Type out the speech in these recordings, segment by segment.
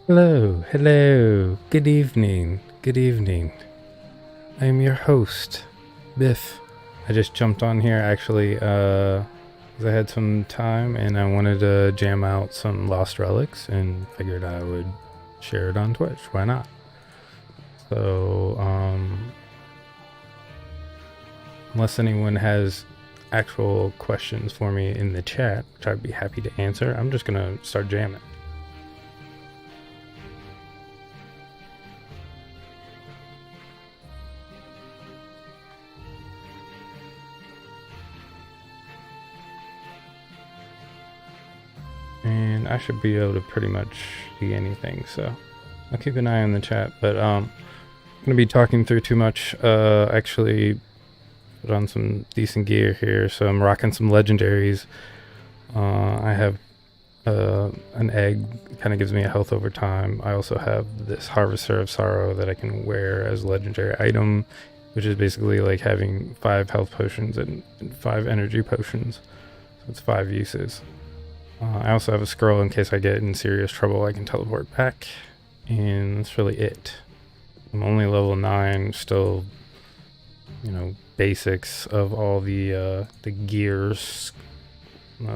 Hello, hello, good evening, good evening. I am your host, Biff. I just jumped on here actually, 'cause I had some time and I wanted to jam out some Lost Relics and figured I would share it on Twitch. Why not? So, unless anyone has actual questions for me in the chat, which I'd be happy to answer, I'm just gonna start jamming. And I should be able to pretty much see anything, so I'll keep an eye on the chat. But I'm gonna be talking through too much. Actually put on some decent gear here, so I'm rocking some legendaries. I have an egg, kind of gives me a health over time. I also have this Harvester of Sorrow that I can wear as a legendary item, which is basically like having 5 health potions and 5 energy potions. So it's 5 uses. I also have a scroll in case I get in serious trouble. I can teleport back, and that's really it. I'm only level 9, still, basics of all the gears,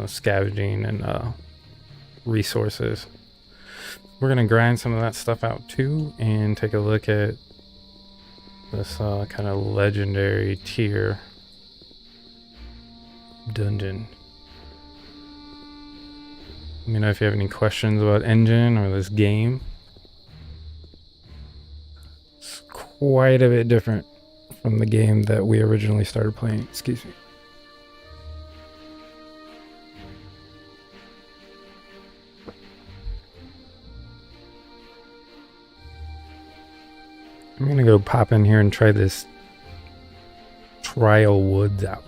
scavenging, and resources. We're gonna grind some of that stuff out too, and take a look at this kind of legendary tier dungeon. Let me know if you have any questions about engine or this game. It's quite a bit different from the game that we originally started playing. Excuse me. I'm gonna go pop in here and try this Trial Woods out.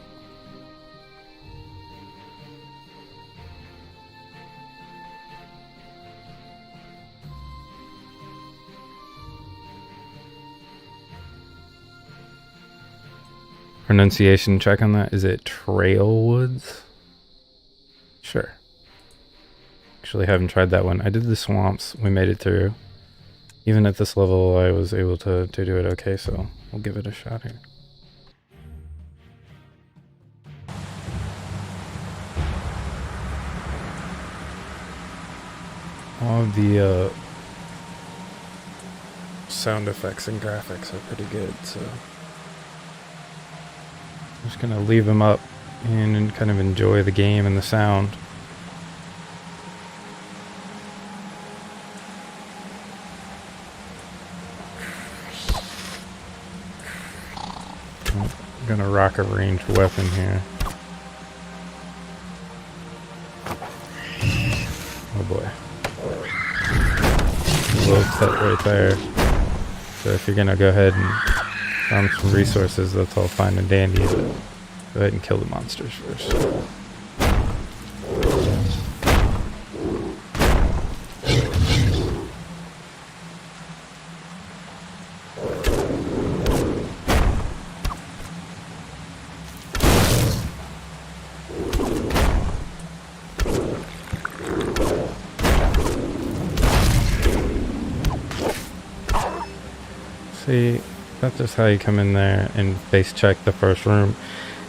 Pronunciation check on that. Is it Trail Woods? Sure. Actually haven't tried that one. I did the swamps. We made it through. Even at this level, I was able to do it okay, so we'll give it a shot here. All of the sound effects and graphics are pretty good, so I'm just gonna leave them up and kind of enjoy the game and the sound. I'm gonna rock a ranged weapon here. Oh boy. Low set right there. So if you're gonna go ahead and farm some resources, that's all fine and dandy, but go ahead and kill the monsters first. See, that's just how you come in there and face check the first room,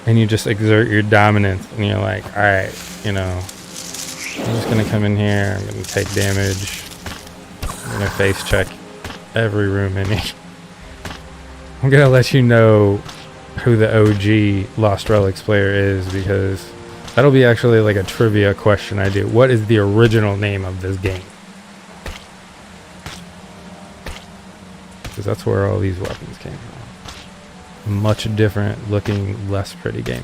and you just exert your dominance, and you're like, alright, I'm just gonna come in here, I'm gonna take damage, I'm gonna face check every room in here. I'm gonna let you know who the OG Lost Relics player is, because that'll be actually like a trivia question I do. What is the original name of this game? Because that's where all these weapons came from. Much different looking, less pretty game.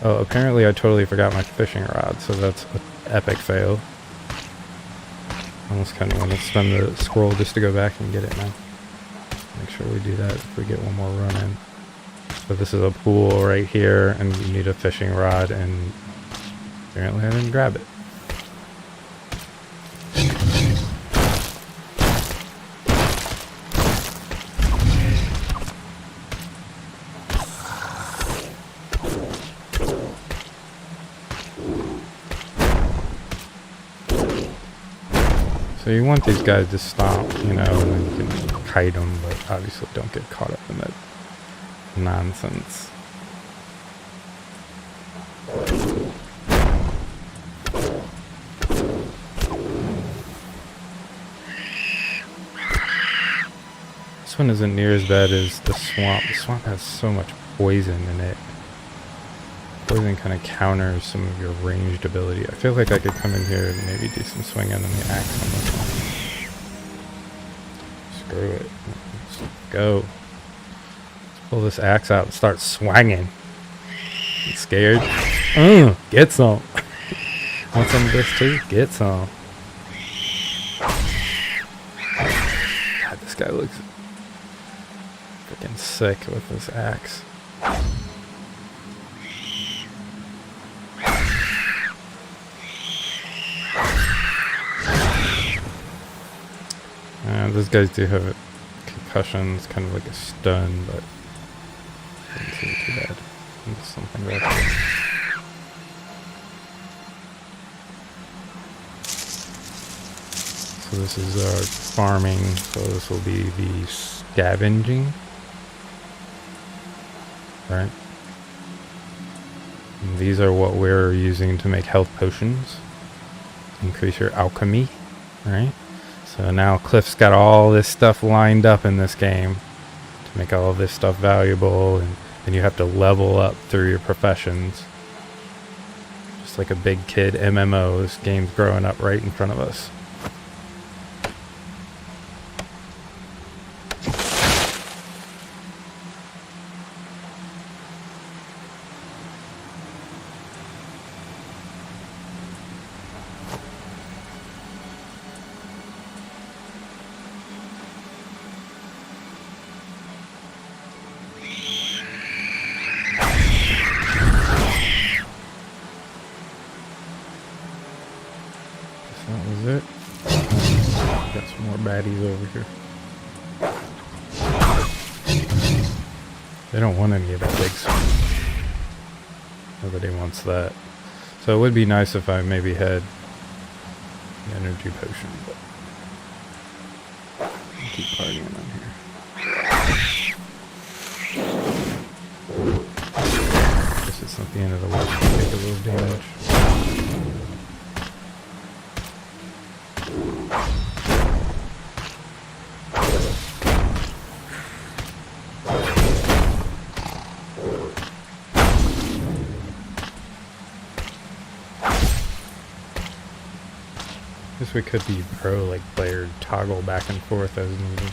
Oh, apparently I totally forgot my fishing rod, so that's an epic fail. Almost kind of want to spend the scroll just to go back and get it now. Make sure we do that if we get one more run in. So this is a pool right here, and you need a fishing rod, and apparently I didn't grab it. So you want these guys to stomp, you know, and then you can kite them, but obviously don't get caught up in that nonsense. This one isn't near as bad as the swamp. The swamp has so much poison in it. Poison kind of counters some of your ranged ability. I feel like I could come in here and maybe do some swinging on the axe on this one. Screw it. Let's go. Let's pull this axe out and start swinging. You scared? Get some. Want some of this too? Get some. God, this guy looks freaking sick with this axe. Those guys do have concussions, kind of like a stun, but doesn't seem too bad. Just something right there. So this is our farming, so this will be the scavenging, right? And these are what we're using to make health potions, increase your alchemy, right? So now Cliff's got all this stuff lined up in this game to make all of this stuff valuable, and then you have to level up through your professions. Just like a big kid MMO, this game's growing up right in front of us. That was it. Got some more baddies over here. They don't want any of that big stuff. Nobody wants that. So it would be nice if I maybe had an energy potion, but I'll keep partying on here. Guess it's not the end of the world to take a little damage. Guess we could be pro, like player toggle back and forth as needed.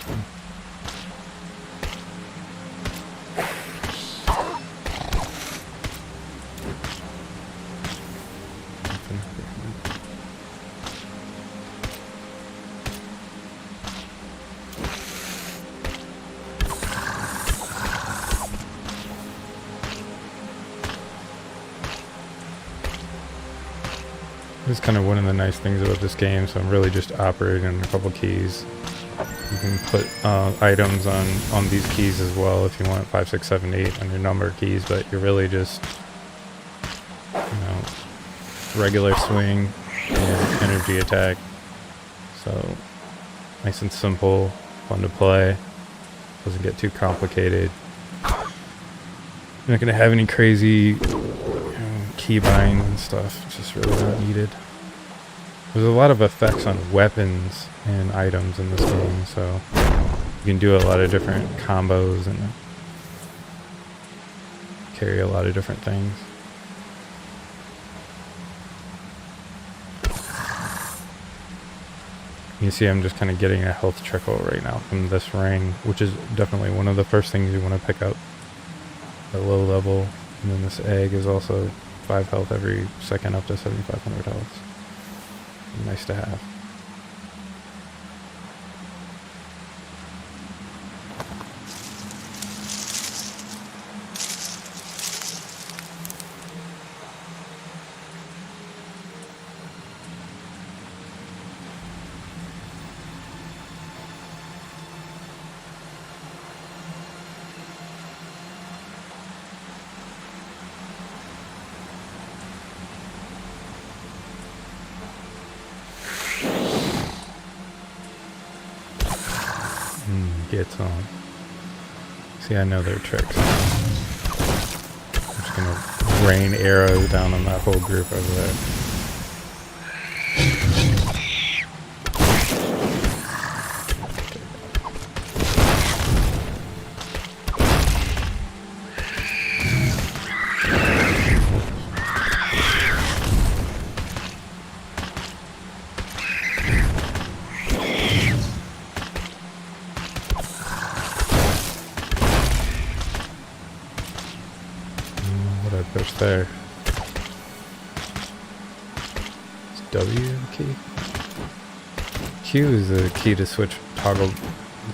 This is kind of one of the nice things about this game, so I'm really just operating on a couple keys. You can put items on these keys as well if you want 5, 6, 7, 8 on your number keys, but you're really just, you know, regular swing and energy attack. So nice and simple, fun to play, doesn't get too complicated. You're not going to have any crazy keybind and stuff. It's just really not needed. There's a lot of effects on weapons and items in this game, so you can do a lot of different combos and carry a lot of different things. You see I'm just kind of getting a health trickle right now from this ring, which is definitely one of the first things you want to pick up at low level. And then this egg is also 5 health every second up to 7,500 health. Nice to have. Get some. See, I know their tricks. I'm just gonna rain arrows down on that whole group over there. Push there. Is W the key? Q is the key to switch toggle.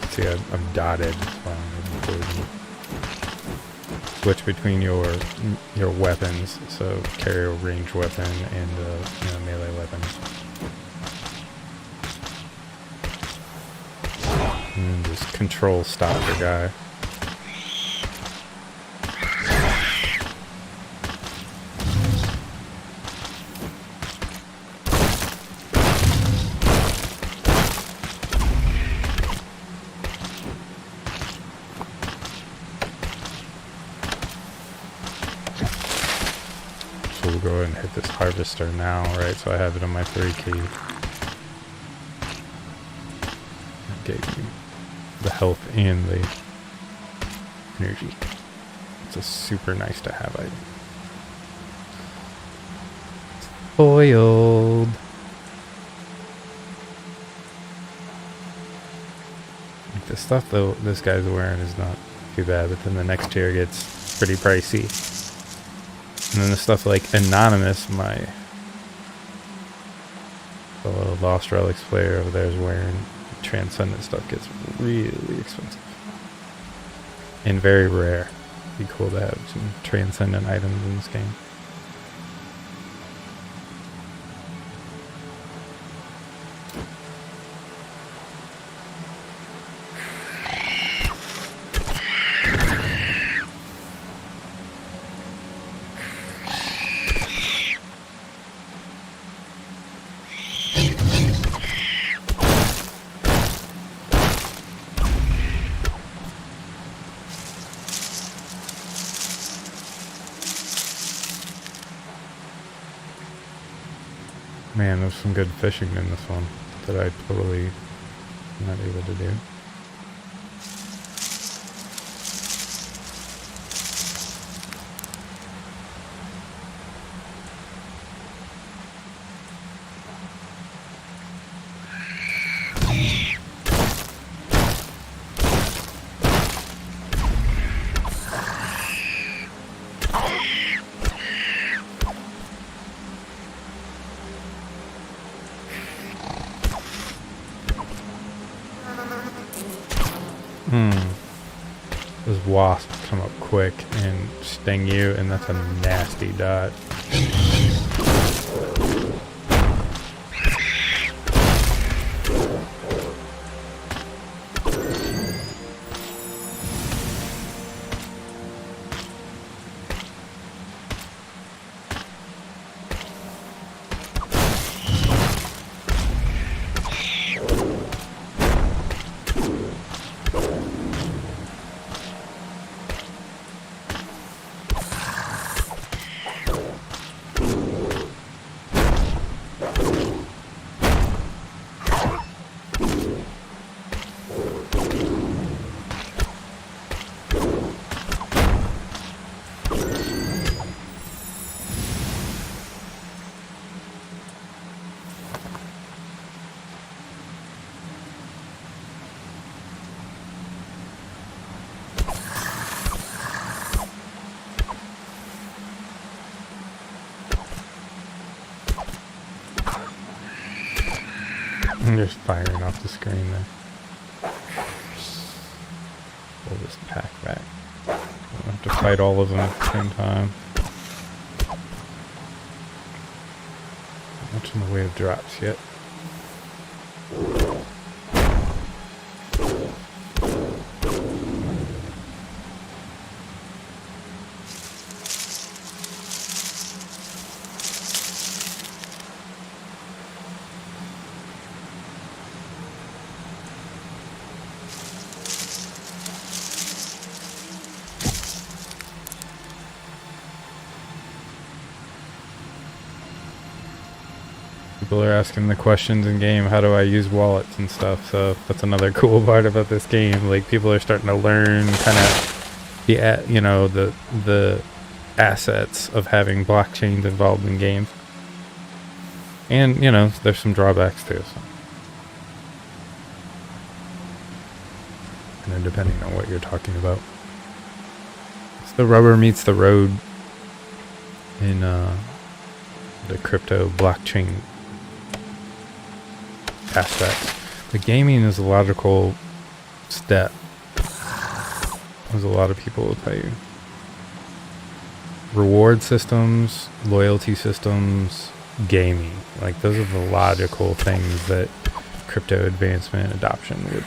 See, I'm dotted. Switch between your weapons. So carry a ranged weapon and melee weapon. And just control stop your guy. So we'll go ahead and hit this harvester now, right? So I have it on my 3 key. It gave me the health and the energy. It's a super nice to have item. Spoiled. Like the stuff though this guy's wearing is not too bad, but then the next tier gets pretty pricey. And then the stuff like Anonymous, the little Lost Relics player over there is wearing, Transcendent stuff gets really expensive. And very rare. Be cool to have some Transcendent items in this game. Man, there's some good fishing in this one that I totally not able to do. Those wasps come up quick and sting you, and that's a nasty dot. I'm just firing off the screen there. Pull this pack back. I don't have to fight all of them at the same time. Not much in the way of drops yet. People are asking the questions in game, how do I use wallets and stuff, so that's another cool part about this game. Like, people are starting to learn kind of the, you know, the assets of having blockchains involved in games. And, you know, there's some drawbacks too, so. You know, depending on what you're talking about. It's the rubber meets the road in the crypto blockchain aspect. The gaming is a logical step, as a lot of people will tell you. Reward systems, loyalty systems, gaming. Like, those are the logical things that crypto advancement adoption would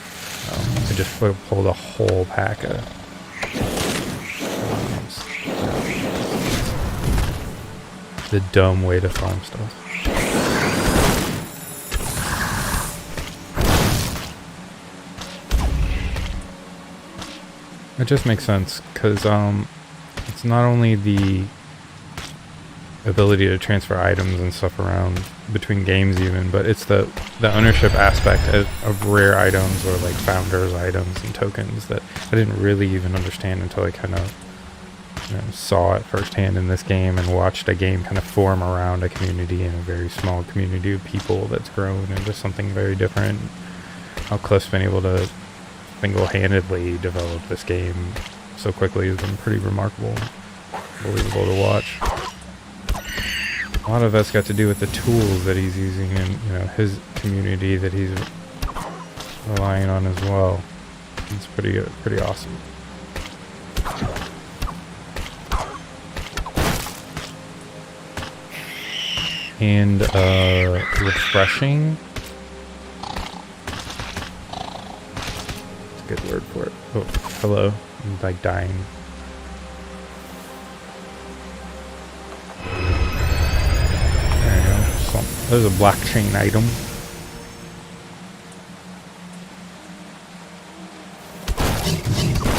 just pull the whole pack of the dumb way to farm stuff. It just makes sense because it's not only the ability to transfer items and stuff around between games even, but it's the ownership aspect of rare items or like founders items and tokens that I didn't really even understand until I kind of saw it firsthand in this game and watched a game kind of form around a community and a very small community of people that's grown into something very different. How Cliff's been able to single-handedly develop this game so quickly has been pretty remarkable, believable to watch. A lot of that's got to do with the tools that he's using and, you know, his community that he's relying on as well. It's pretty awesome. And refreshing. That's a good word for it. Oh, hello. I'm like dying. There you go. There's a blockchain item.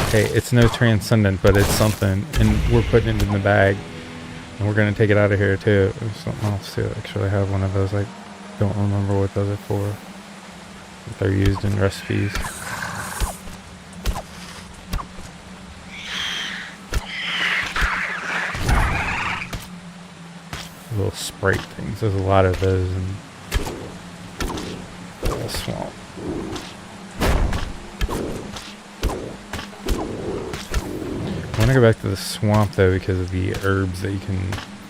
Okay, it's no transcendent, but it's something, and we're putting it in the bag. And we're going to take it out of here too. There's something else too. Actually, I have one of those. I don't remember what those are for. If they're used in recipes. Little Sprite things. There's a lot of those in the swamp. I want to go back to the swamp though because of the herbs that you can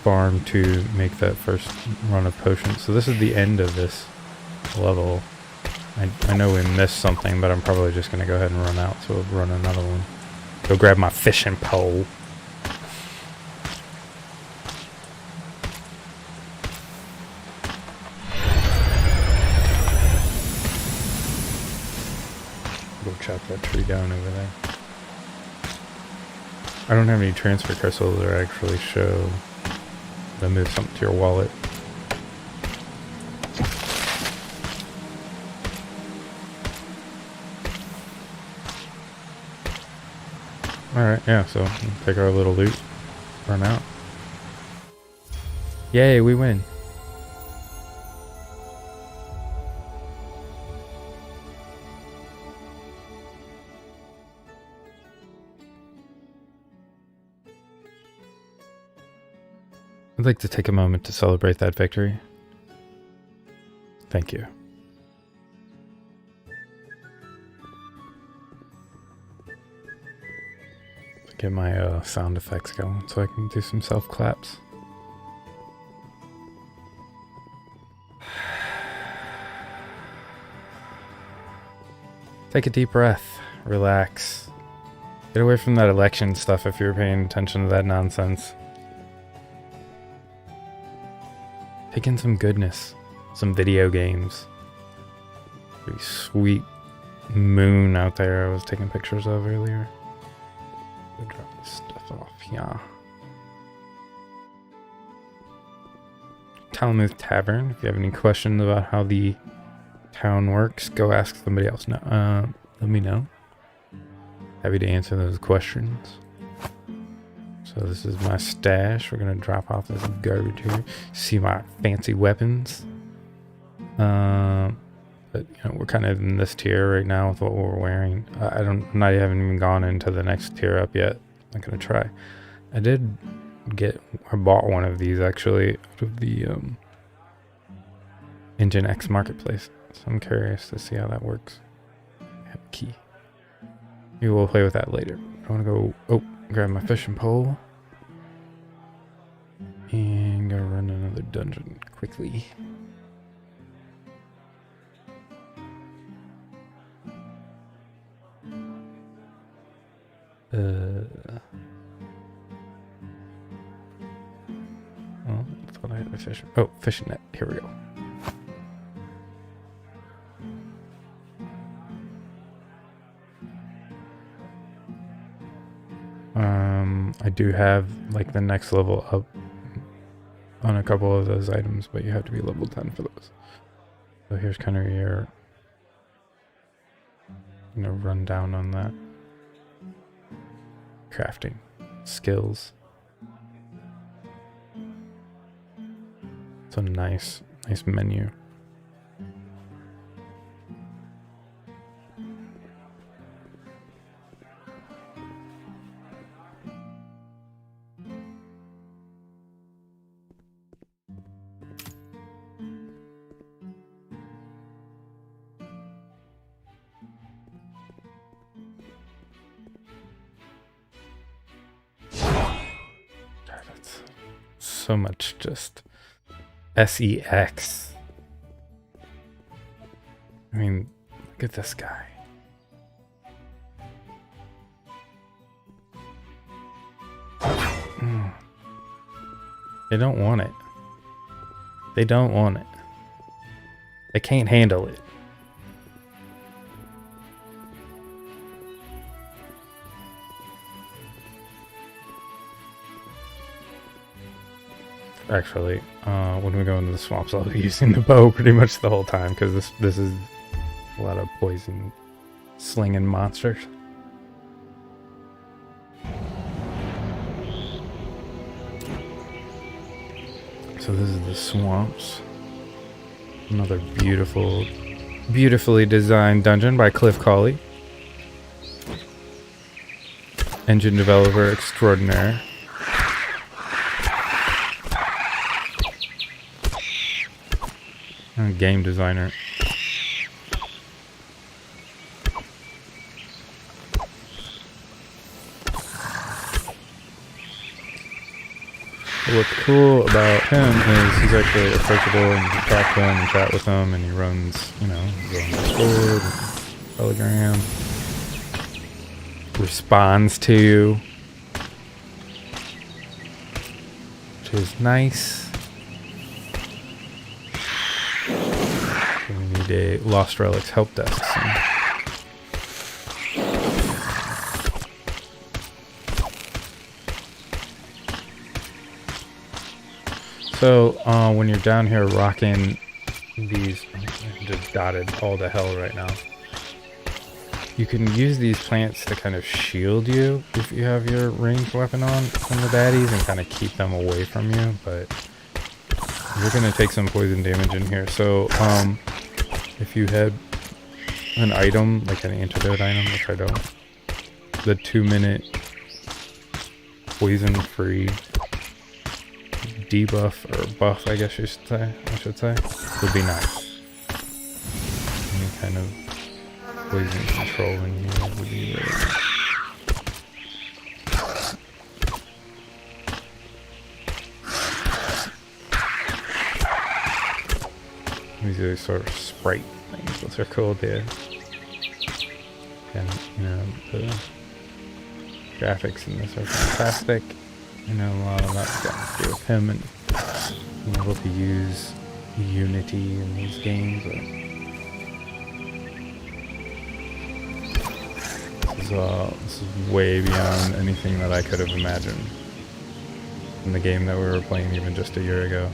farm to make that first run of potions. So this is the end of this level. I know we missed something, but I'm probably just going to go ahead and run out, so we'll run another one. Go grab my fishing pole. Go chop that tree down over there. I don't have any transfer crystals that actually show that move something to your wallet. Alright, yeah, so we'll take our little loot, run out. Yay, we win. I'd like to take a moment to celebrate that victory. Thank you. Get my sound effects going so I can do some self-claps. Take a deep breath. Relax. Get away from that election stuff if you're paying attention to that nonsense. Take in some goodness. Some video games. Pretty sweet moon out there I was taking pictures of earlier. Go drop this stuff off, yeah. Talamuth Tavern. If you have any questions about how the town works, go ask somebody else. No, let me know. Happy to answer those questions. So this is my stash. We're gonna drop off this garbage here. See my fancy weapons. But you know, we're kind of in this tier right now with what we're wearing. I haven't even gone into the next tier up yet. I'm gonna try. I bought one of these actually out of the Engine X marketplace. So I'm curious to see how that works. I have a key. We will play with that later. I want to go, grab my fishing pole. And go run another dungeon quickly. Oh, I thought I had a fish. Oh, fishing net. Here we go. I do have like the next level up on a couple of those items, but you have to be level 10 for those. So here's kind of your, rundown on that. Crafting skills. It's a nice menu. So much just sex. I mean, look at this guy. They don't want it. They don't want it. They can't handle it. Actually, when we go into the swamps, I'll be using the bow pretty much the whole time because this is a lot of poison slinging monsters. So this is the swamps. Another beautifully designed dungeon by Cliff Colley, engine developer extraordinaire. Game designer. What's cool about him is he's actually approachable, and you can talk to him and chat with him, and he runs, he's on Discord, Telegram, responds to you, which is nice. A Lost Relics help desk soon. So when you're down here rocking these, I'm just dotted all to hell right now. You can use these plants to kind of shield you if you have your ranged weapon on from the baddies and kind of keep them away from you, but you're gonna take some poison damage in here. So if you had an item, like an antidote item, which I don't, the 2-minute poison-free debuff, or buff, I guess I should say, would be nice. Any kind of poison control in here would be really nice. These are sort of sprite things, those are cool too. And, the graphics in this are fantastic. A lot of that's got to do with him and being able to use Unity in these games. This is way beyond anything that I could have imagined in the game that we were playing even just a year ago.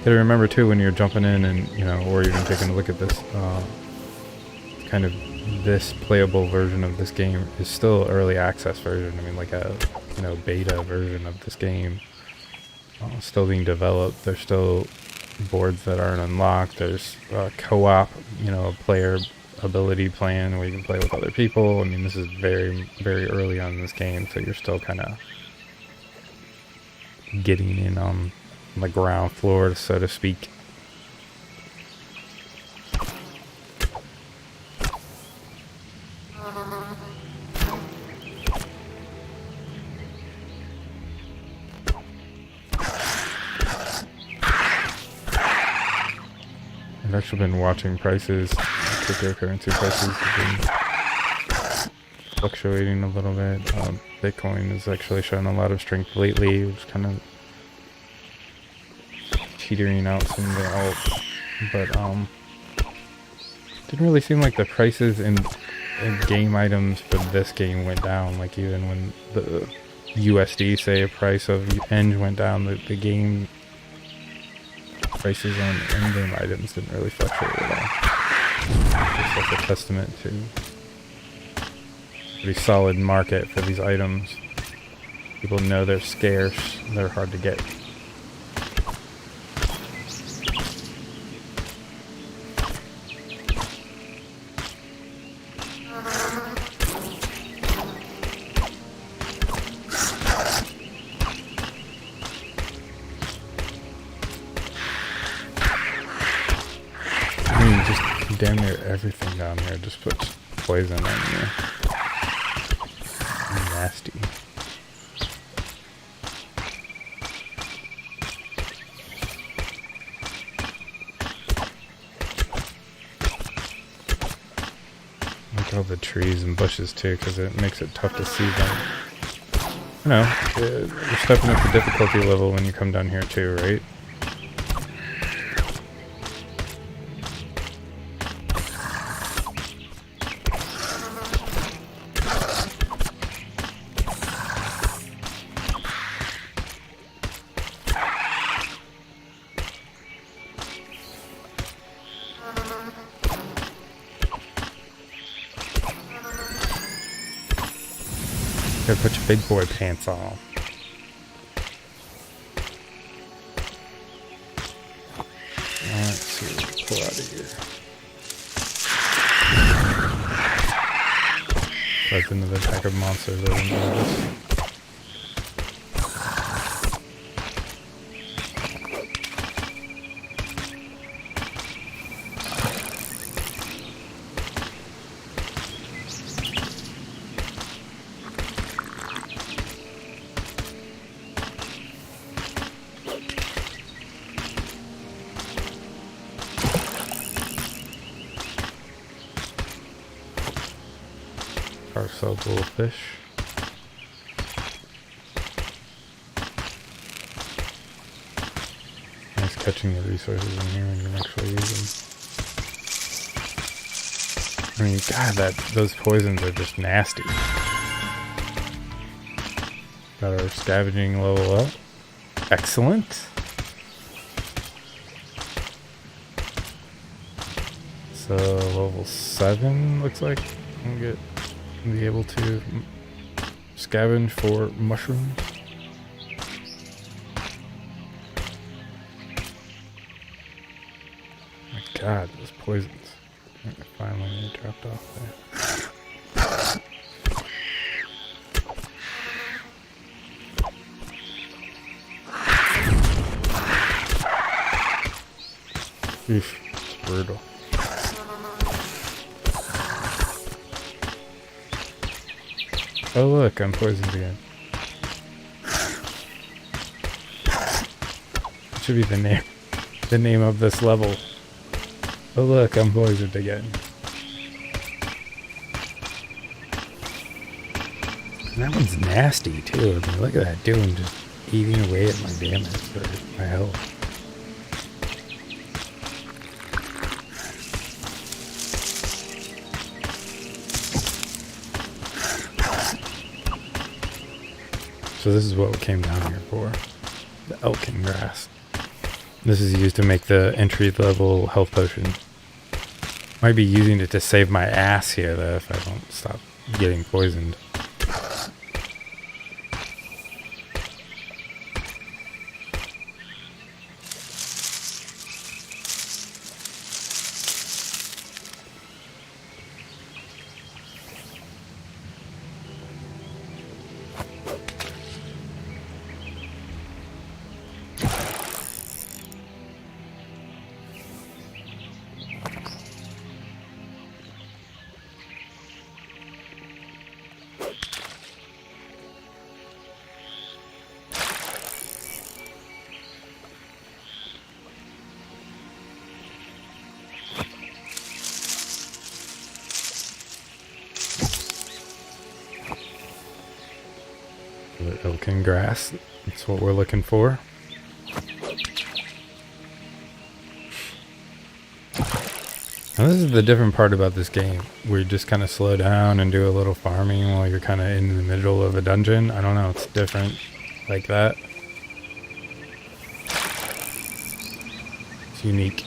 Gotta remember too, when you're jumping in and, or even taking a look at this, kind of this playable version of this game is still early access version. I mean, like a, beta version of this game, still being developed. They're still boards that aren't unlocked. There's co-op, you know, a player ability plan where you can play with other people. I mean, this is very, very early on in this game, so you're still kind of getting in on the ground floor, so to speak. I've actually been watching prices. Cryptocurrency prices have been fluctuating a little bit. Bitcoin has actually shown a lot of strength lately. It was kind of teetering out some of the alts, but didn't really seem like the prices in game items for this game went down. Like even when the USD, say, a price of Eng went down, the game prices on in-game items didn't really fluctuate at all. Just like a testament to a pretty solid market for these items. People know they're scarce, they're hard to get. Damn near everything down here just puts poison on you. Nasty. Like all the trees and bushes too, because it makes it tough to see them. You know, you're stepping up the difficulty level when you come down here too, right? Gotta put your big boy pants on. Let's see what we pull out of here. Right into the pack of monsters I didn't notice. Ourselves a little fish. Nice catching the resources in here when you can actually use them. I mean, God, those poisons are just nasty. Got our scavenging level up. Excellent. So level 7 looks like we'll get. Be able to scavenge for mushrooms. My God, those poisons. Finally, they dropped off there. Oof, it's brutal. Oh look, I'm poisoned again. That should be the name of this level. Oh look, I'm poisoned again. And that one's nasty too. I mean, look at that dude just eating away at my damage for my health. So this is what we came down here for. The elkin grass. This is used to make the entry level health potion. Might be using it to save my ass here though if I don't stop getting poisoned. Elkin grass. That's what we're looking for. Now this is the different part about this game, where you just kind of slow down and do a little farming while you're kind of in the middle of a dungeon. I don't know, it's different like that. It's unique.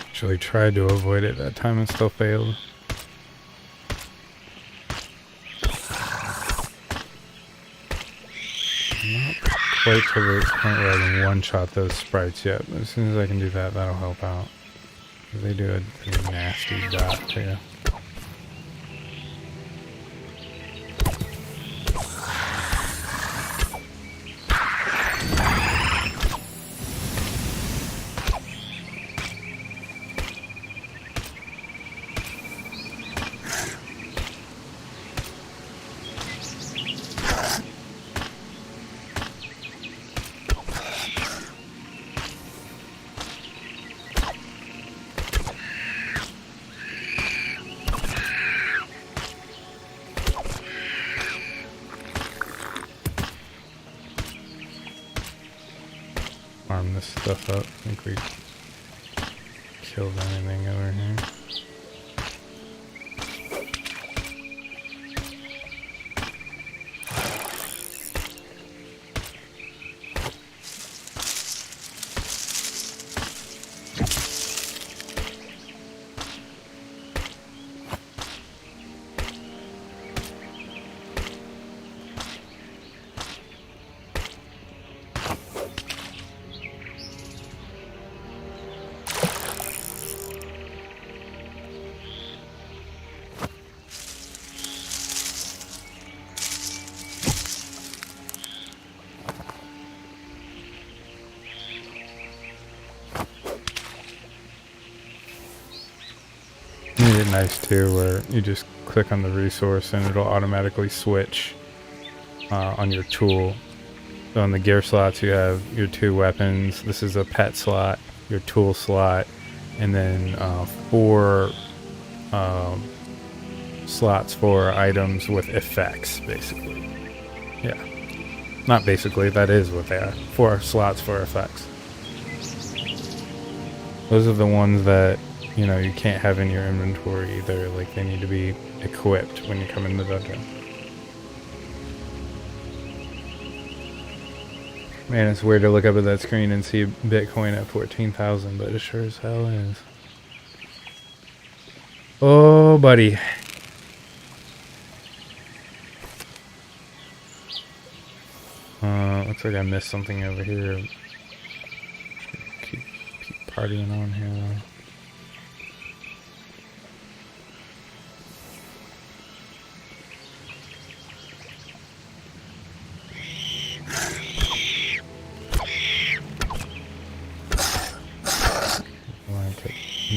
Actually tried to avoid it that time and still failed. I'm not quite to the point where I can one-shot those sprites yet, but as soon as I can do that, that'll help out. They do a nasty dot too. Farm this stuff up. I think we killed anything over here. Made it nice too, where you just click on the resource and it'll automatically switch on your tool. So on the gear slots you have your 2 weapons. This is a pet slot, your tool slot, and then 4 slots for items with effects, basically. Yeah, not basically, that is what they are. 4 slots for effects. Those are the ones that, you know, you can't have in your inventory either. Like, they need to be equipped when you come in the dungeon. Man, it's weird to look up at that screen and see Bitcoin at 14,000, but it sure as hell is. Oh, buddy. Looks like I missed something over here. Keep partying on here, though.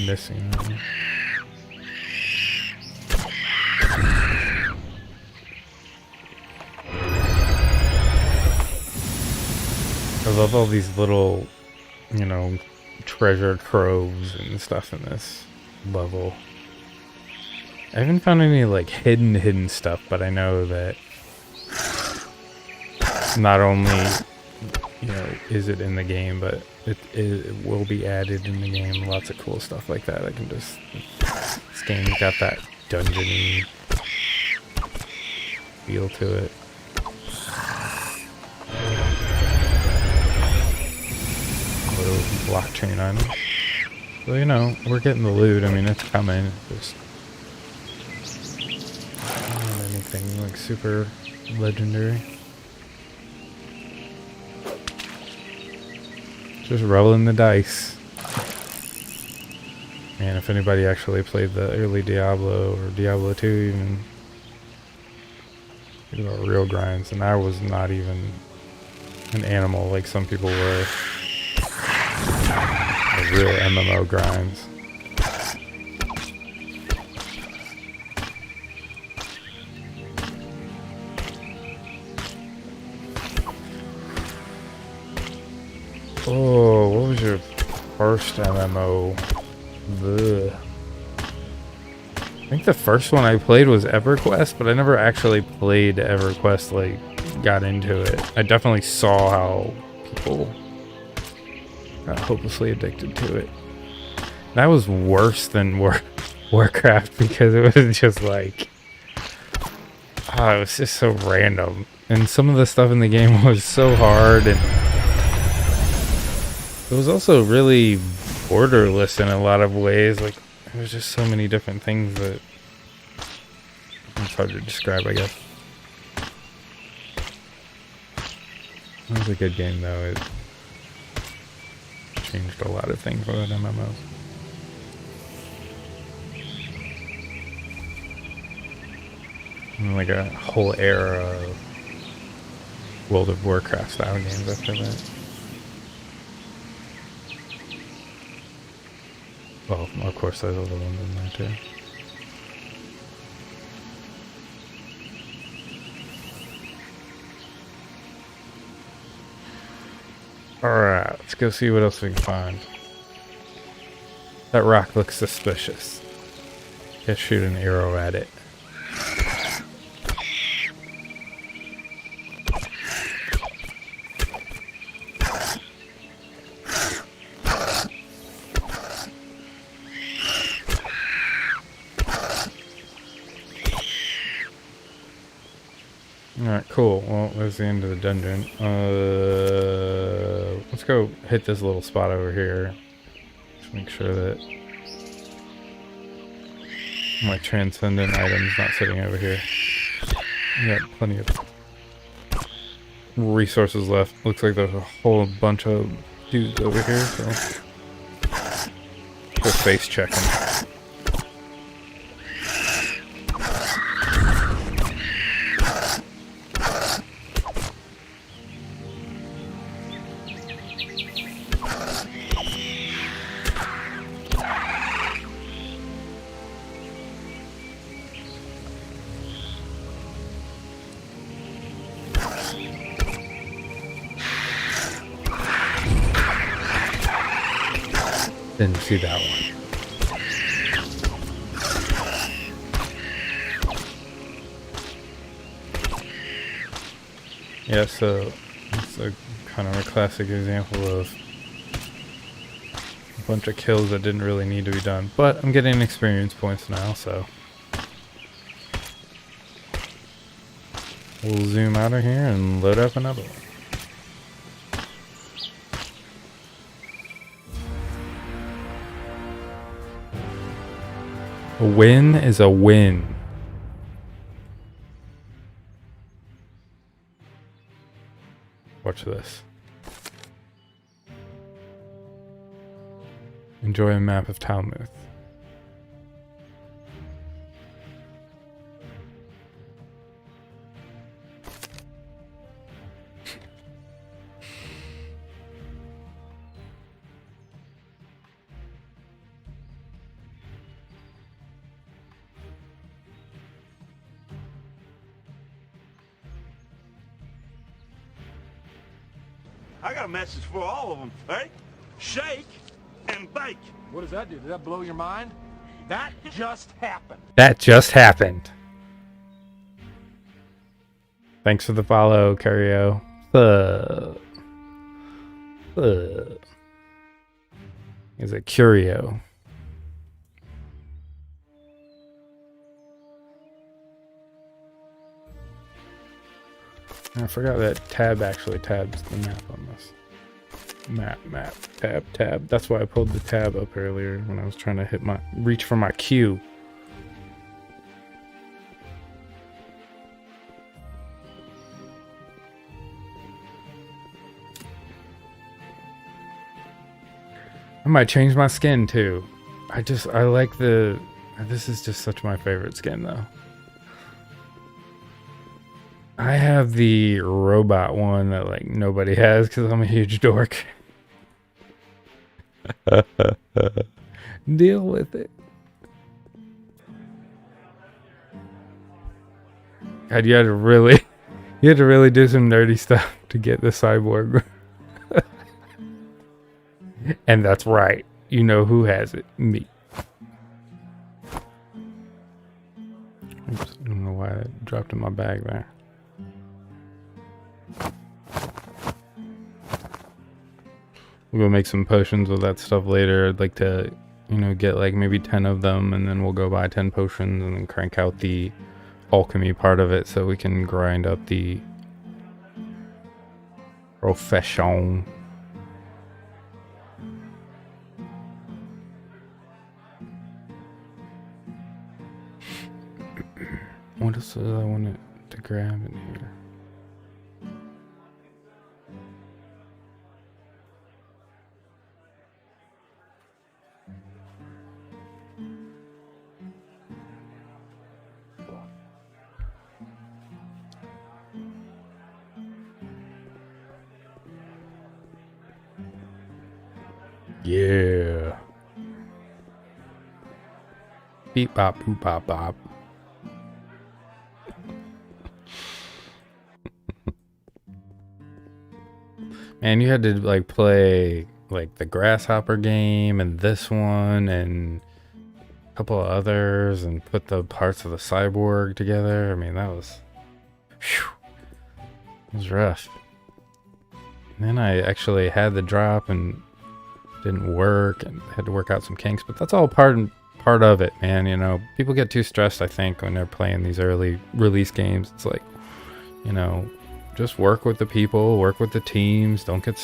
Missing. I love all these little, you know, treasure troves and stuff in this level. I haven't found any like hidden stuff, but I know that not only, you know, is it in the game, but it will be added in the game. Lots of cool stuff like that. I can just, this game's got that dungeon-y feel to it. blockchain items. So, you know, we're getting the loot. I mean, it's coming. Just not anything like super legendary. Just rolling the dice. Man, if anybody actually played the early Diablo or Diablo 2 even, think about real grinds, and I was not even an animal like some people were. The real MMO grinds. Oh, what was your first MMO? Ugh. I think the first one I played was EverQuest, but I never actually played EverQuest, like, got into it. I definitely saw how people got hopelessly addicted to it. That was worse than Warcraft because it was just like, oh, it was just so random. And some of the stuff in the game was so hard, and it was also really borderless in a lot of ways. Like, there was just so many different things that it's hard to describe, I guess. It was a good game, though. It changed a lot of things about MMOs. And like a whole era of World of Warcraft style games after that. Well, of course, there's other ones in there too. Alright, let's go see what else we can find. That rock looks suspicious. Let's shoot an arrow at it. Alright, cool. Well, there's the end of the dungeon. Let's go hit this little spot over here. Just make sure that my transcendent item's not sitting over here. We got plenty of resources left. Looks like there's a whole bunch of dudes over here, so go face checking. Didn't see that one. Yeah, so it's a kind of a classic example of a bunch of kills that didn't really need to be done. But I'm getting experience points now, so we'll zoom out of here and load up another one. A win is a win. Watch this. Enjoy a map of Talmuth. I got a message for all of them, right? Shake and bake. What does that do? Did that blow your mind? That just happened. That just happened. Thanks for the follow, Curio. Is it Curio? I forgot that tab actually tabs the map on this. Map, tab. That's why I pulled the tab up earlier when I was trying to reach for my Q. I might change my skin too. I like this is just such my favorite skin though. I have the robot one that like nobody has because I'm a huge dork. Deal with it. God, you had to really do some nerdy stuff to get the cyborg. And that's right. You know who has it? Me. Oops, I don't know why it dropped in my bag there. We'll go make some potions with that stuff later. I'd like to, get like maybe 10 of them, and then we'll go buy 10 potions and then crank out the alchemy part of it so we can grind up the profession. What else did I want to grab in here? Yeah. Beep bop boop bop bop. Man, you had to like play like the grasshopper game and this one and a couple of others and put the parts of the cyborg together. I mean, that was rough. And then I actually had the drop and didn't work and had to work out some kinks, but that's all part of it, man. People get too stressed, I think, when they're playing these early release games. It's like, just work with the people, work with the teams. Don't get,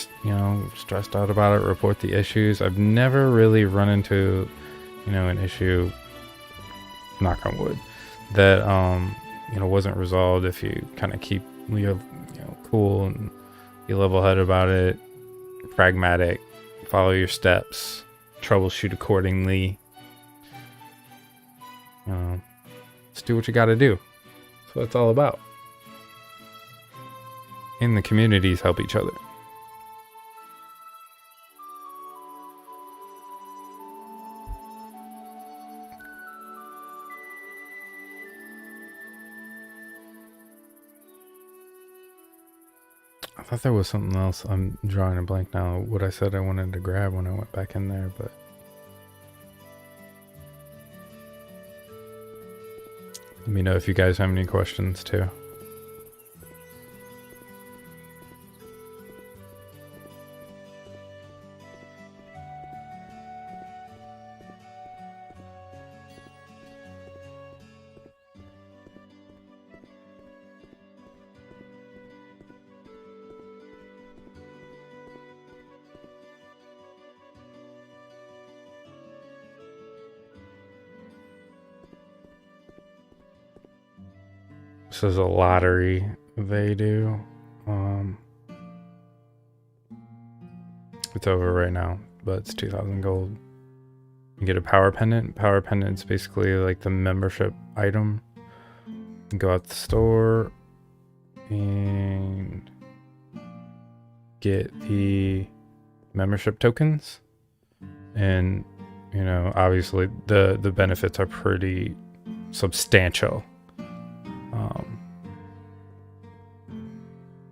stressed out about it. Report the issues. I've never really run into, an issue, knock on wood, that, wasn't resolved if you kind of keep, cool and be level-headed about it, pragmatic, follow your steps, troubleshoot accordingly. Just do what you got to do. That's what it's all about. And the communities help each other. I thought there was something else. I'm drawing a blank now. What I said I wanted to grab when I went back in there, but let me know if you guys have any questions too. This is a lottery they do. It's over right now, but it's 2,000 gold. You get a power pendant. Power pendant's basically like the membership item. You go out the store and get the membership tokens, and obviously the benefits are pretty substantial.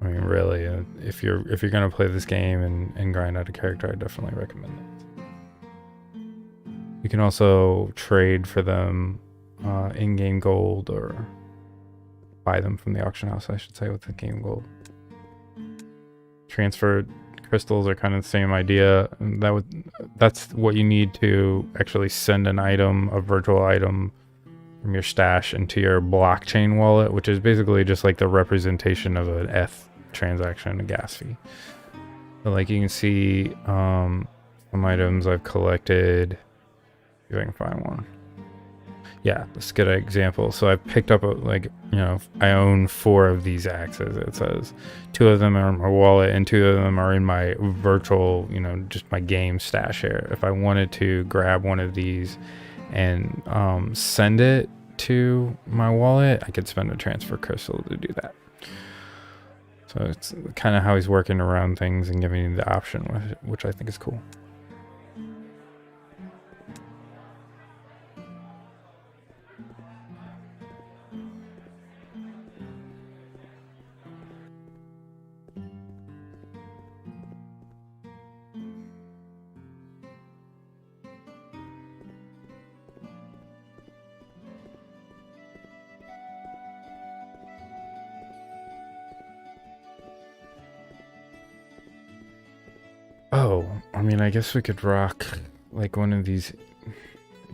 I mean, really, if you're gonna play this game and grind out a character, I definitely recommend it. You can also trade for them in-game gold, or buy them from the auction house, I should say, with the game gold. Transfer crystals are kind of the same idea. That's what you need to actually send an item, a virtual item, from your stash into your blockchain wallet, which is basically just like the representation of an ETH transaction, a gas fee. But like you can see some items I've collected. See if I can find one. Yeah, let's get an example. So I picked up I own 4 of these axes. It says 2 of them are in my wallet and 2 of them are in my virtual, just my game stash here. If I wanted to grab one of these and send it to my wallet, I could spend a transfer crystal to do that. So it's kind of how he's working around things and giving you the option with it, which I think is cool. Oh, I mean, I guess we could rock like one of these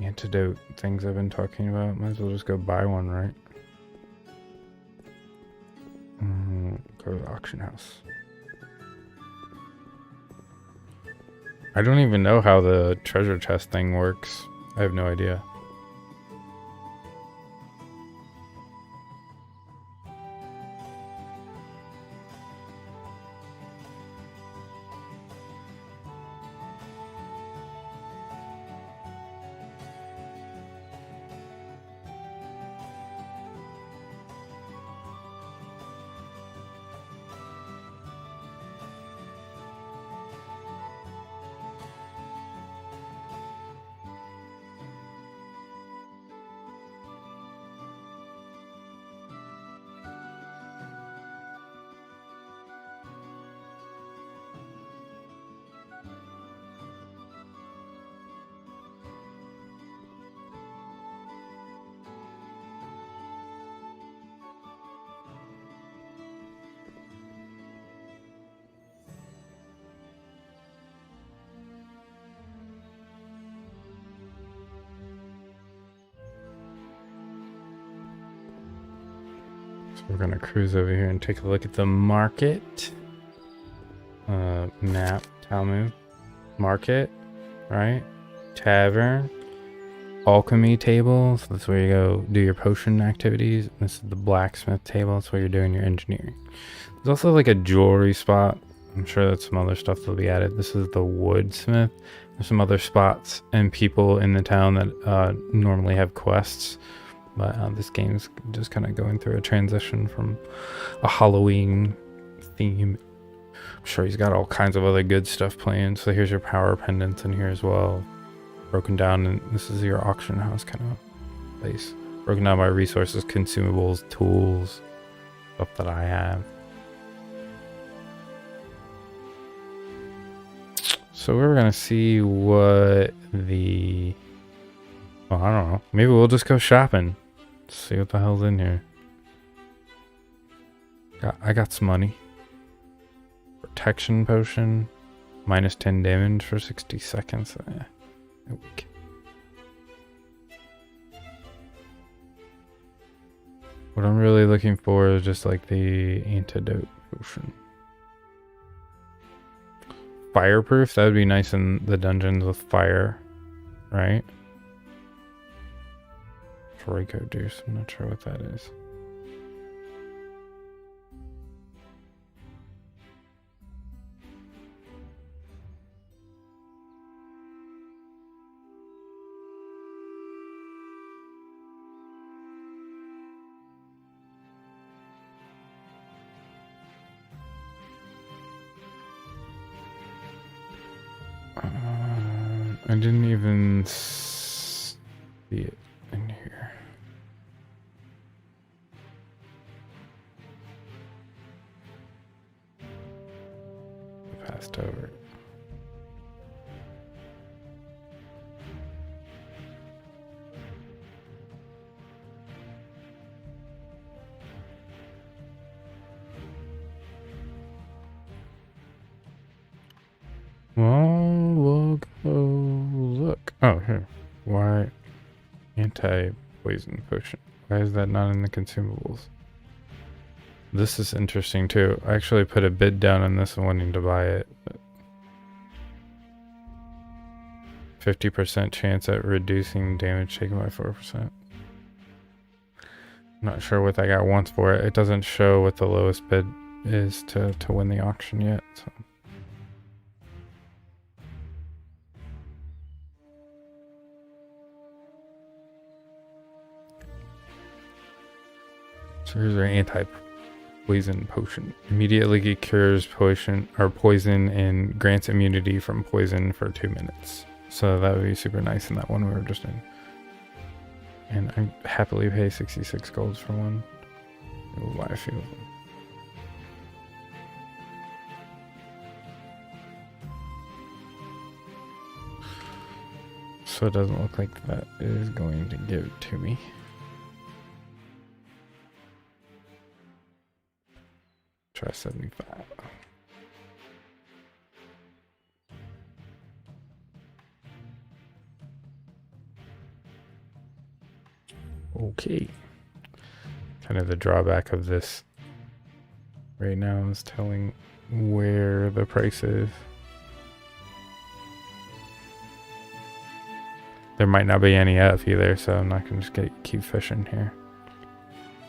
antidote things I've been talking about. Might as well just go buy one, right? Go to the auction house. I don't even know how the treasure chest thing works. I have no idea. We're gonna cruise over here and take a look at the market. Map, Talmud, market, right? Tavern, alchemy table. So that's where you go do your potion activities. This is the blacksmith table. That's where you're doing your engineering. There's also like a jewelry spot. I'm sure that's some other stuff that'll be added. This is the woodsmith. There's some other spots and people in the town that normally have quests. But this game's just kind of going through a transition from a Halloween theme. I'm sure he's got all kinds of other good stuff playing. So here's your power pendants in here as well. Broken down, and this is your auction house kind of place. Broken down by resources, consumables, tools, stuff that I have. So we're going to see what the... Well, I don't know. Maybe we'll just go shopping. See what the hell's in here. I got some money. Protection potion. Minus 10 damage for 60 seconds. A week. What I'm really looking for is just like the antidote potion. Fireproof? That would be nice in the dungeons with fire. Right? Draco juice. I'm not sure what that is. I didn't even see it in here. Passed over it. Well, we'll go look. Oh, here. Why? Anti-poison potion. Why is that not in the consumables? This is interesting too. I actually put a bid down on this and wanting to buy it. 50% chance at reducing damage taken by 4%. Not sure what that guy wants for it. It doesn't show what the lowest bid is to win the auction yet. So here's our anti-poison potion. Immediately cures poison and grants immunity from poison for 2 minutes. So that would be super nice in that one we were just in. And I happily pay 66 golds for one. We'll buy a few of them. So it doesn't look like that is going to give it to me. Try 75. Okay. Kind of the drawback of this right now is telling where the price is. There might not be any F either, so I'm not going to just keep fishing here.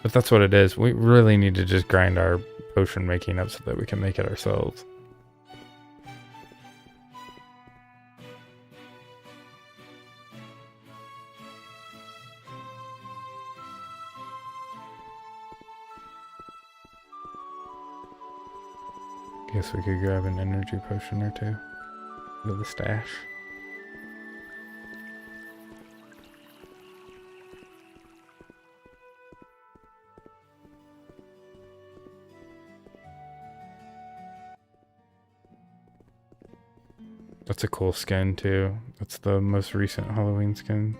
But that's what it is. We really need to just grind our potion making up so that we can make it ourselves. Guess we could grab an energy potion or two to the stash. That's a cool skin too. That's the most recent Halloween skin.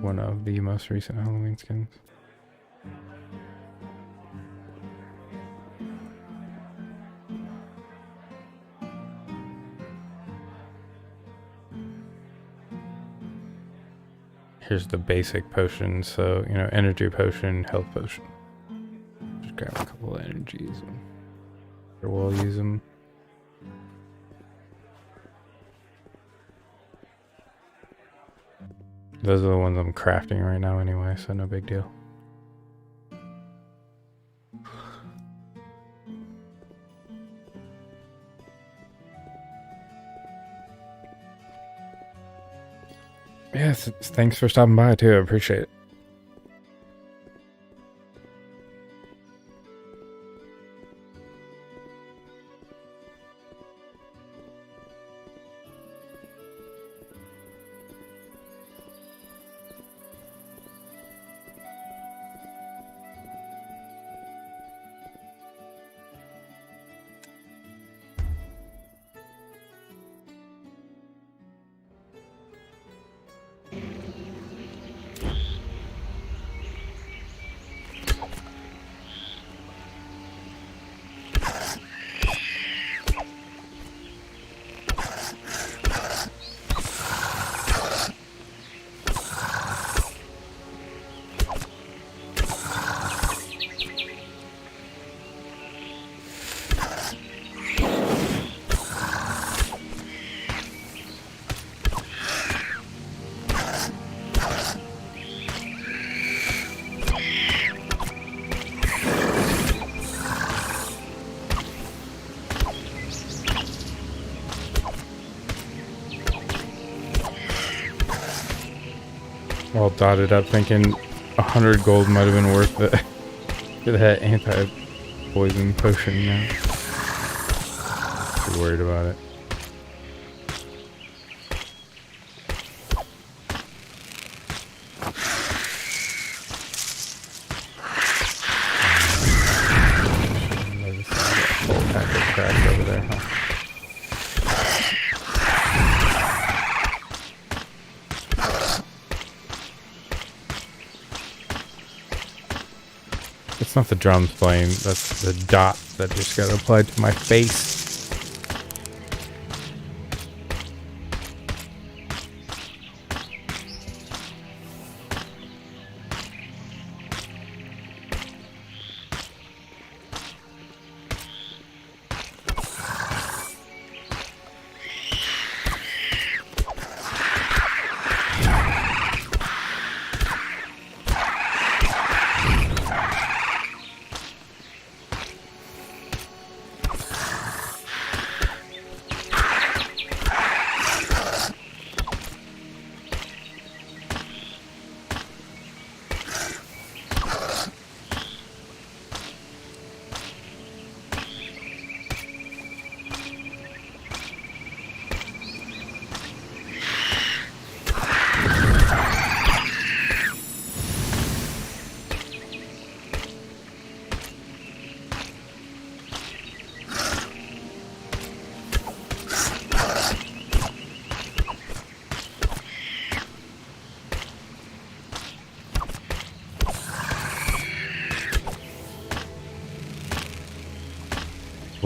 One of the most recent Halloween skins. Here's the basic potion. So, you know, energy potion, health potion. Just grab a couple of energies and we'll use them. Those are the ones I'm crafting right now anyway, so no big deal. Yes, thanks for stopping by too, I appreciate it. All dotted up thinking 100 gold might have been worth it for that anti-poison potion now. Too worried about it. There's a whole pack of trash over there, huh? It's not the drums playing, that's the dot that just got applied to my face.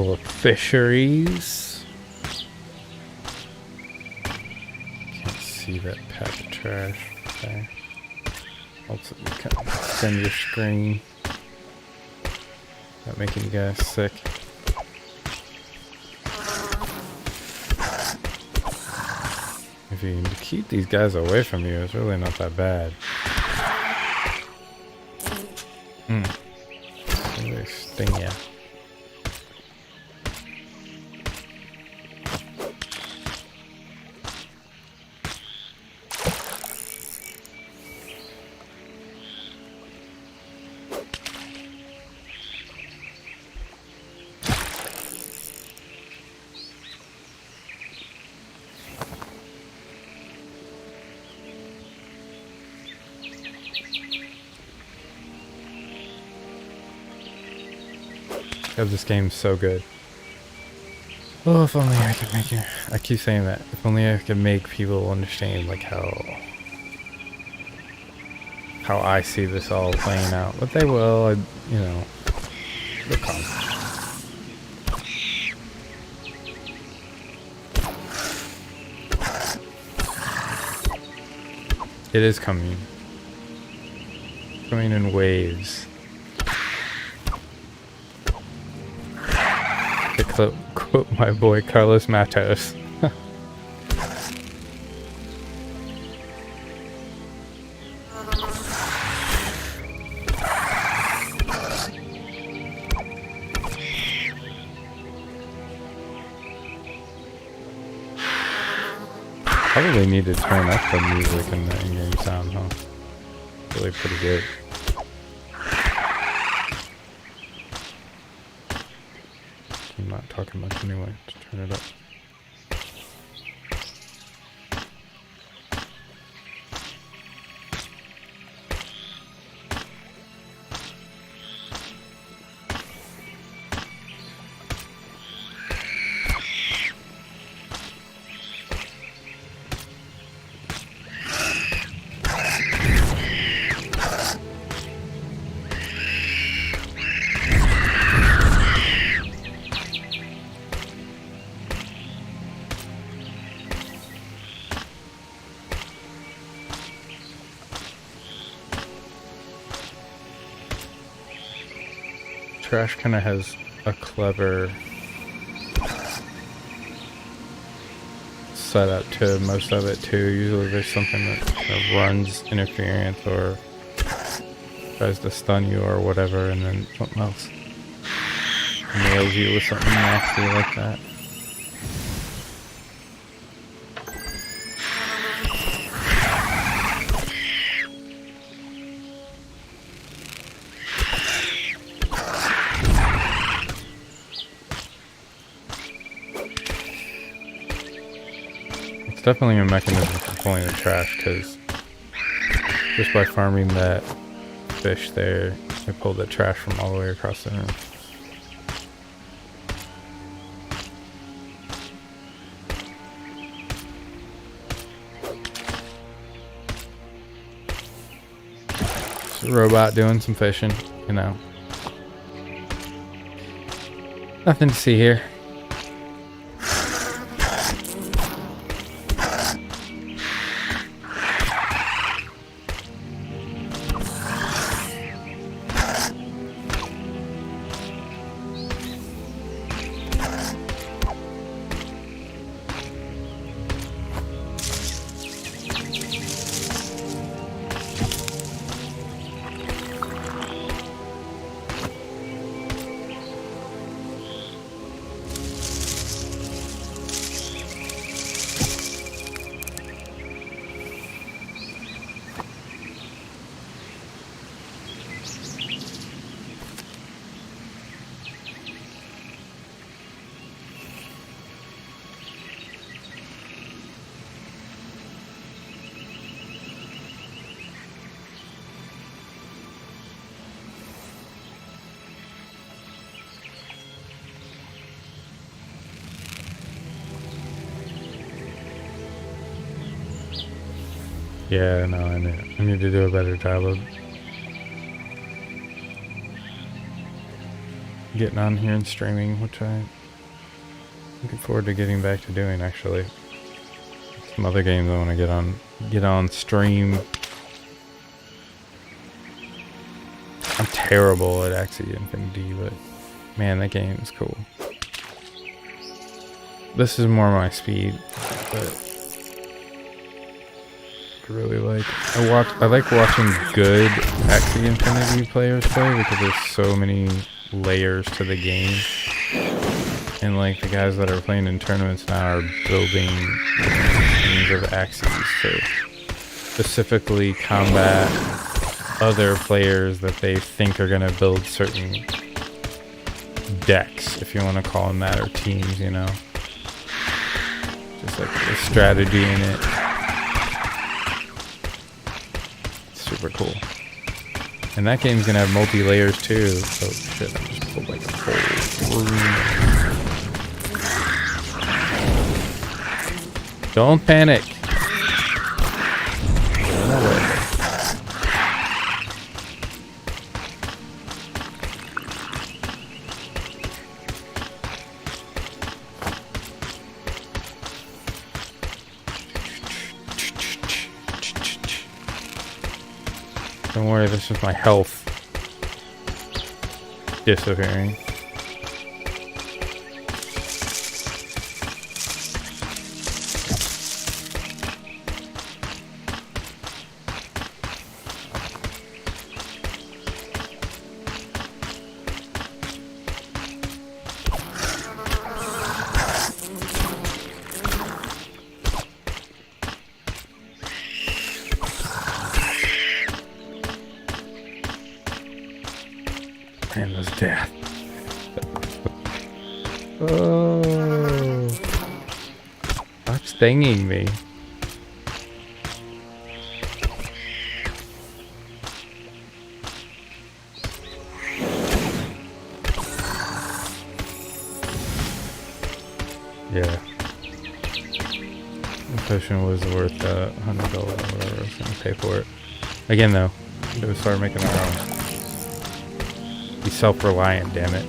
couple of fisheries. Can't see that pack of trash there. Also, you kind of extend your screen. Not making you guys sick. If you can keep these guys away from you, it's really not that bad. They sting ya. God, this game's so good. Oh, if only I could make it. I keep saying that. If only I could make people understand, like, how I see this all playing out. But they will, you know. They'll come. It is coming. Coming in waves. To quote my boy Carlos Matos. Probably need to turn up the music and the in-game sound, huh? Really pretty good. I'm not talking much anyway, to turn it up. Trash kind of has a clever setup to most of it too. Usually there's something that kind of runs interference or tries to stun you or whatever, and then something else nails you with something nasty like that. Definitely a mechanism for pulling the trash, because just by farming that fish there, I pulled the trash from all the way across the room. Just a robot doing some fishing, you know. Nothing to see here. Yeah, no, I need to do a better job of getting on here and streaming, which I'm looking forward to getting back to doing actually. Some other games I want to get on stream. I'm terrible at Axie Infinity, but man, that game is cool. This is more my speed, but I really like. I like watching good Axie Infinity players play because there's so many layers to the game, and like the guys that are playing in tournaments now are building teams of Axies to specifically combat other players that they think are gonna build certain decks, if you want to call them that, or teams, you know. Just like the strategy in it. Super cool. And that game's gonna have multi-layers too. Oh shit, I just pulled like a whole room. Don't panic. No way. Don't worry, this is my health disappearing. And this death. Oh, stop stinging me. Yeah. The potion was worth $100 or whatever I was gonna pay for it. Again though, I'm gonna start making our own. Be self-reliant, damn it.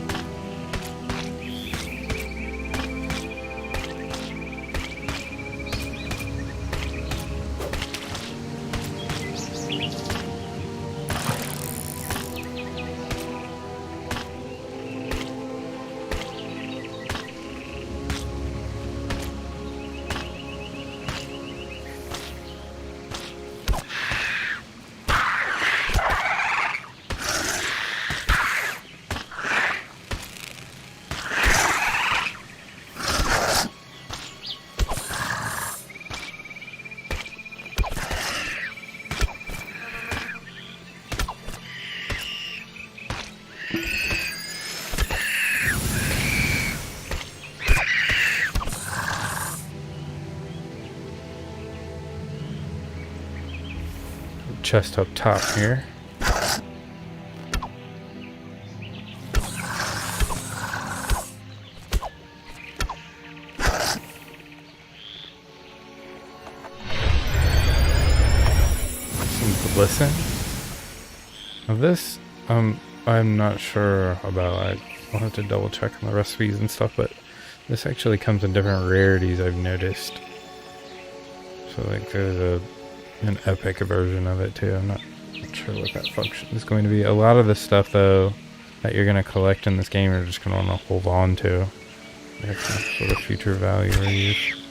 Chest up top here. Some glisten of this. I'm not sure about. I'll have to double check on the recipes and stuff, but this actually comes in different rarities I've noticed. So like there's an epic version of it too. I'm not sure what that function is going to be. A lot of the stuff though that you're going to collect in this game you're just going to want to hold on to. There's some sort of future value or use.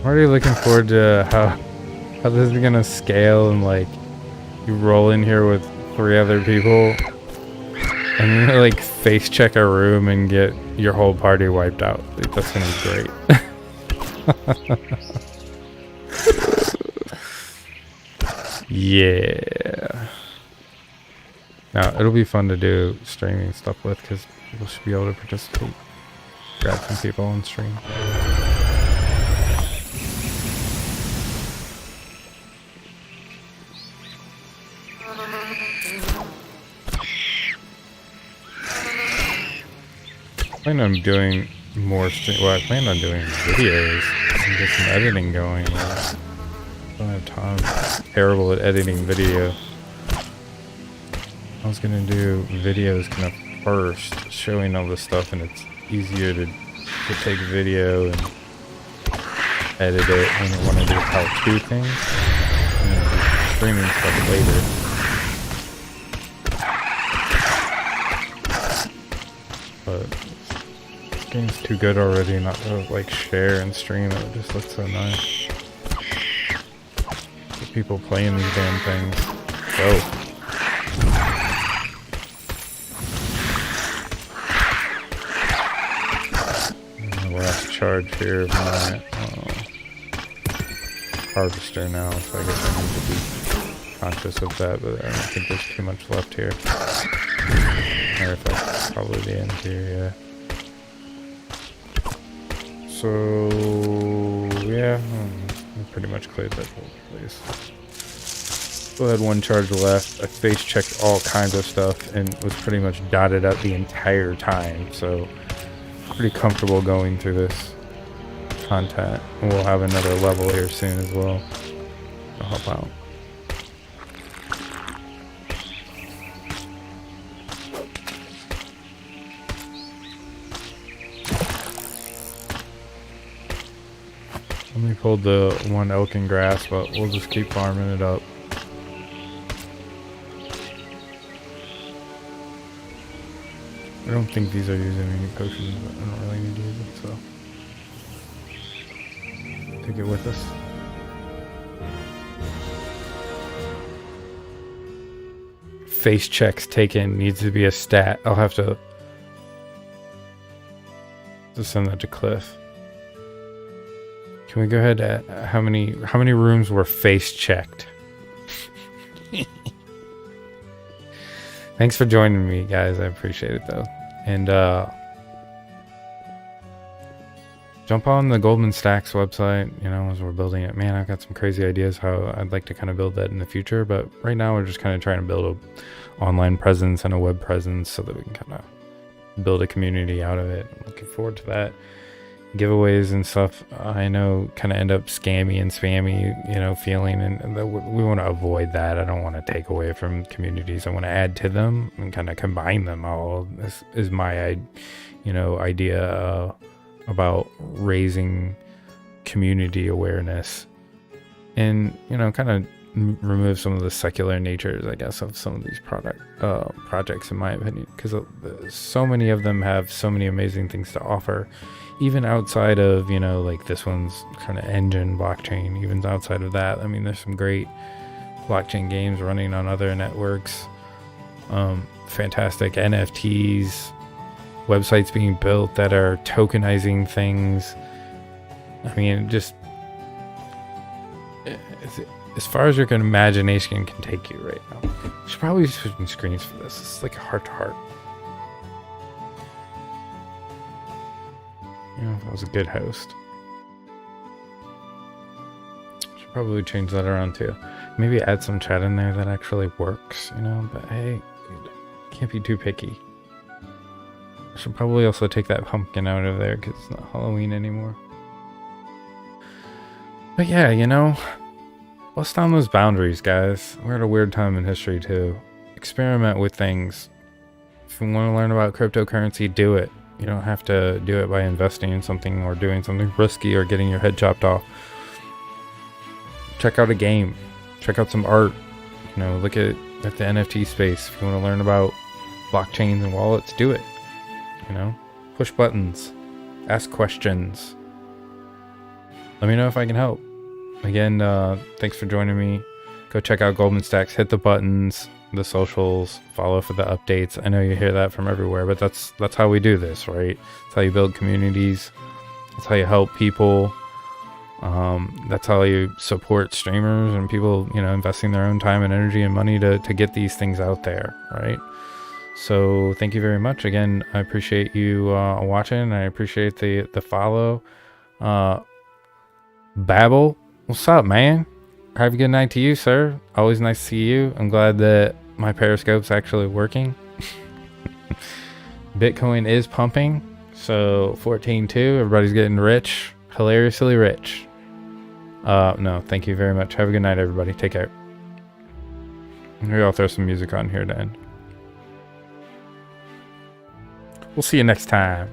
I'm already looking forward to how this is gonna scale, and like you roll in here with 3 other people And then like face check a room and get your whole party wiped out. Like, that's gonna be great. Yeah. Now it'll be fun to do streaming stuff with because people should be able to participate. Grab some people on stream. I plan on doing more well, I plan on doing videos and get some editing going. I don't have time. I'm terrible at editing video. I was gonna do videos kind of first, showing all this stuff, and it's easier to take video and edit it when I want to do how-to things, and then do streaming stuff later. But this game's too good already not to like share and stream it. It just looks so nice. The people playing these damn things. Go. Last charge here of my harvester now, so I guess I need to be conscious of that, but I don't think there's too much left here. Matter of fact, probably the end here, yeah. So, yeah, I pretty much cleared that whole place. Still had one charge left. I face checked all kinds of stuff and was pretty much dotted up the entire time, so pretty comfortable going through this content. And we'll have another level here soon as well. I'll help out. Let me pull the one elk and grass, but we'll just keep farming it up. I don't think these are using any potions, but I don't really need to use them, so take it with us. Face checks taken needs to be a stat. I'll have to send that to Cliff. Can we go ahead at how many rooms were face checked? Thanks for joining me, guys. I appreciate it though. And jump on the Goldman Sachs website, you know, as we're building it. Man, I've got some crazy ideas how I'd like to kind of build that in the future, but right now we're just kind of trying to build a online presence and a web presence so that we can kind of build a community out of it. I'm looking forward to that. Giveaways and stuff, I know, kind of end up scammy and spammy, you know, feeling, and we want to avoid that. I don't want to take away from communities. I want to add to them and kind of combine them all. This is my, you know, idea about raising community awareness and, you know, kind of remove some of the secular natures, I guess, of some of these projects, in my opinion, because so many of them have so many amazing things to offer. Even outside of, you know, like this one's kind of engine blockchain, even outside of that, I mean, there's some great blockchain games running on other networks. Fantastic NFTs, websites being built that are tokenizing things. I mean, just as far as your imagination can take you right now. You should probably be switching screens for this. It's like heart to heart. You know, if I was a good host. Should probably change that around too. Maybe add some chat in there that actually works, you know, but hey, can't be too picky. I should probably also take that pumpkin out of there because it's not Halloween anymore. But yeah, you know, bust down those boundaries, guys. We're at a weird time in history too. Experiment with things. If you want to learn about cryptocurrency, do it. You don't have to do it by investing in something or doing something risky or getting your head chopped off. Check out a game. Check out some art. You know, look at the NFT space. If you want to learn about blockchains and wallets, do it. You know, push buttons. Ask questions. Let me know if I can help. Again, thanks for joining me. Go check out Goldman Sachs. Hit the buttons. the socials, follow for the updates. I know you hear that from everywhere, but that's how we do this, right? That's how you build communities. That's how you help people. That's how you support streamers and people, you know, investing their own time and energy and money to get these things out there, right? So thank you very much. Again, I appreciate you watching. I appreciate the follow. Babel, what's up, man? Have a good night to you, sir. Always nice to see you. I'm glad that my Periscope's actually working. Bitcoin is pumping. So 14.2, everybody's getting rich. Hilariously rich. No, thank you very much. Have a good night, everybody. Take care. Maybe I'll throw some music on here to end. We'll see you next time.